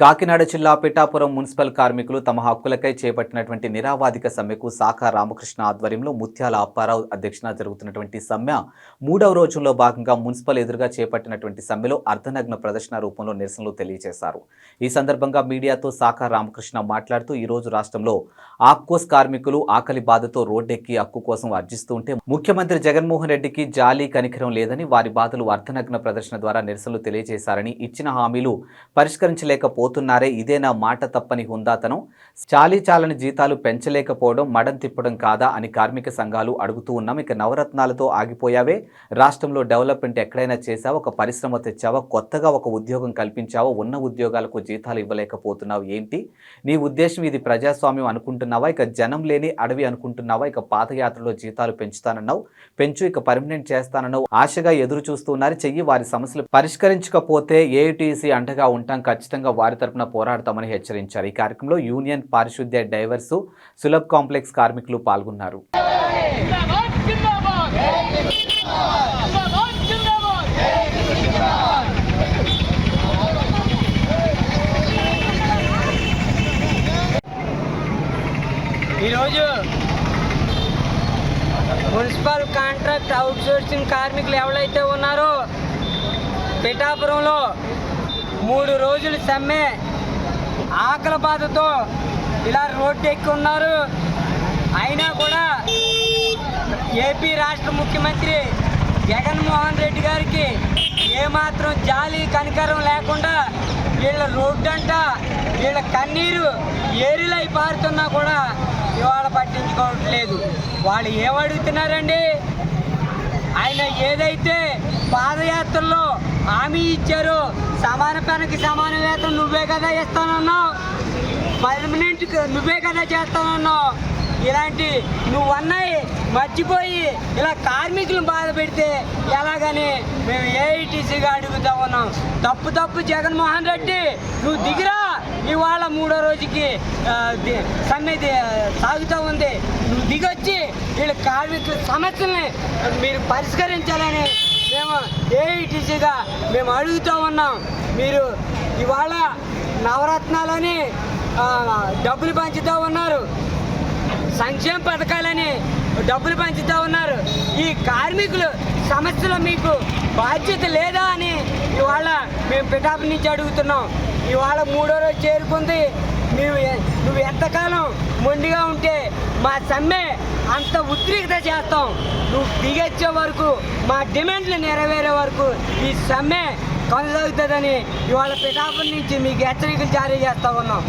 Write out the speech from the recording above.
కాకినాడ జిల్లా పిఠాపురం మున్సిపల్ కార్మికులు తమ హక్కులకై చేపట్టినటువంటి నిరావాదిక సమ్మెకు శాఖ రామకృష్ణ ఆధ్వర్యంలో ముత్యాల అప్పారావు అధ్యక్షన జరుగుతున్నటువంటి సమ్మె మూడవ రోజుల్లో భాగంగా మున్సిపల్ ఎదురుగా చేపట్టినటువంటి సమ్మెలో అర్ధనగ్న ప్రదర్శన రూపంలో నిరసనలు తెలియజేశారు. ఈ సందర్భంగా మీడియాతో శాఖ రామకృష్ణ మాట్లాడుతూ ఈ రోజు రాష్ట్రంలో ఆప్కోస్ కార్మికులు ఆకలి బాధతో రోడ్డెక్కి హక్కు కోసం అర్జిస్తూ ఉంటే ముఖ్యమంత్రి జగన్మోహన్ రెడ్డికి జాలి కనికరం లేదని వారి బాధలు అర్ధనగ్న ప్రదర్శన ద్వారా నిరసనలు తెలియజేశారని, ఇచ్చిన హామీలు పరిష్కరించలేకపో పోతున్నారే ఇదేనా మాట తప్పని హుందాతనం, చాలని జీతాలు పెంచలేకపోవడం మడం తిప్పడం కాదా అని కార్మిక సంఘాలు అడుగుతూ ఉన్నాం. ఇక నవరత్నాలతో ఆగిపోయావే, రాష్ట్రంలో డెవలప్మెంట్ ఎక్కడైనా చేసావా, ఒక పరిశ్రమ తెచ్చావా, కొత్తగా ఒక ఉద్యోగం కల్పించావా, ఉన్న ఉద్యోగాలకు జీతాలు ఇవ్వలేకపోతున్నావు ఏంటి? నీ ఉద్దేశం ఇది ప్రజాస్వామ్యం అనుకుంటున్నావా, ఇక జనం లేని అడవి అనుకుంటున్నావా? ఇక పాదయాత్రలో జీతాలు పెంచుతానన్నావు, పెంచు, ఇక పర్మనెంట్ చేస్తానన్నావు, ఆశగా ఎదురు చూస్తున్నారు, చెయ్యి. వారి సమస్యలు పరిష్కరించకపోతే ఏఐటీసీ అండగా ఉంటాం, ఖచ్చితంగా వారి తరపున పోరాడతామని హెచ్చరించారు. ఈ కార్యక్రమంలో యూనియన్ పారిశుద్ధ్య డైవర్సు సులభ్ కాంప్లెక్స్ కార్మికులు పాల్గొన్నారు. ఈరోజు మున్సిపల్ కాంట్రాక్ట్ అవుట్సోర్సింగ్ కార్మికులు ఎవరైతే ఉన్నారో పిఠాపురంలో 3 రోజులు సమ్మె ఆకలి బాధతో ఇలా రోడ్డు ఎక్కి ఉన్నారు. అయినా కూడా ఏపీ రాష్ట్ర ముఖ్యమంత్రి జగన్మోహన్ రెడ్డి గారికి ఏమాత్రం జాలి కనికరం లేకుండా వీళ్ళ రోడ్డు అంట వీళ్ళ కన్నీరు ఏరిలై పారుతున్నా కూడా ఇవాళ పట్టించుకోవట్లేదు. వాళ్ళు ఏమడుగుతున్నారండి? ఆయన ఏదైతే పాదయాత్రలో హామీ ఇచ్చారో సమాన పనికి సమాన వేతనం నువ్వే కదా ఇస్తానన్నావు, పర్మనెంట్ నువ్వే కదా చేస్తానన్నావు. ఇలాంటి నువ్వన్నాయి మర్చిపోయి ఇలా కార్మికులను బాధ పెడితే ఎలాగని మేము ఏఐటీసీగా అడుగుతా ఉన్నాం. తప్పు జగన్మోహన్ రెడ్డి, నువ్వు దిగిరా. ఇవాళ 3వ రోజుకి సమ్మె సాగుతూ ఉంది. నువ్వు దిగొచ్చి వీళ్ళ కార్మికుల సమస్యల్ని మీరు పరిష్కరించాలని మేము ఏఐటీసీగా మేము అడుగుతూ ఉన్నాం. మీరు ఇవాళ నవరత్నాలని డబ్బులు పంచుతూ ఉన్నారు, సంక్షేమ పథకాలని డబ్బులు పంచుతూ ఉన్నారు. ఈ కార్మికులు సమస్యలు మీకు బాధ్యత లేదా అని ఇవాళ మేము పిఠాపురం నుంచి అడుగుతున్నాం. ఇవాళ 3వ రోజు చేరుకుంది. నువ్వు ఎంతకాలం మొండిగా ఉంటే మా సమ్మె అంత ఉద్రిక్త చేస్తాం. నువ్వు దిగొచ్చే వరకు, మా డిమాండ్లు నెరవేరే వరకు ఈ సమ్మె కొనసాగుతుందని ఇవాళ పిఠాపురం నుంచి మీకు హెచ్చరికలు జారీ చేస్తూ ఉన్నాం.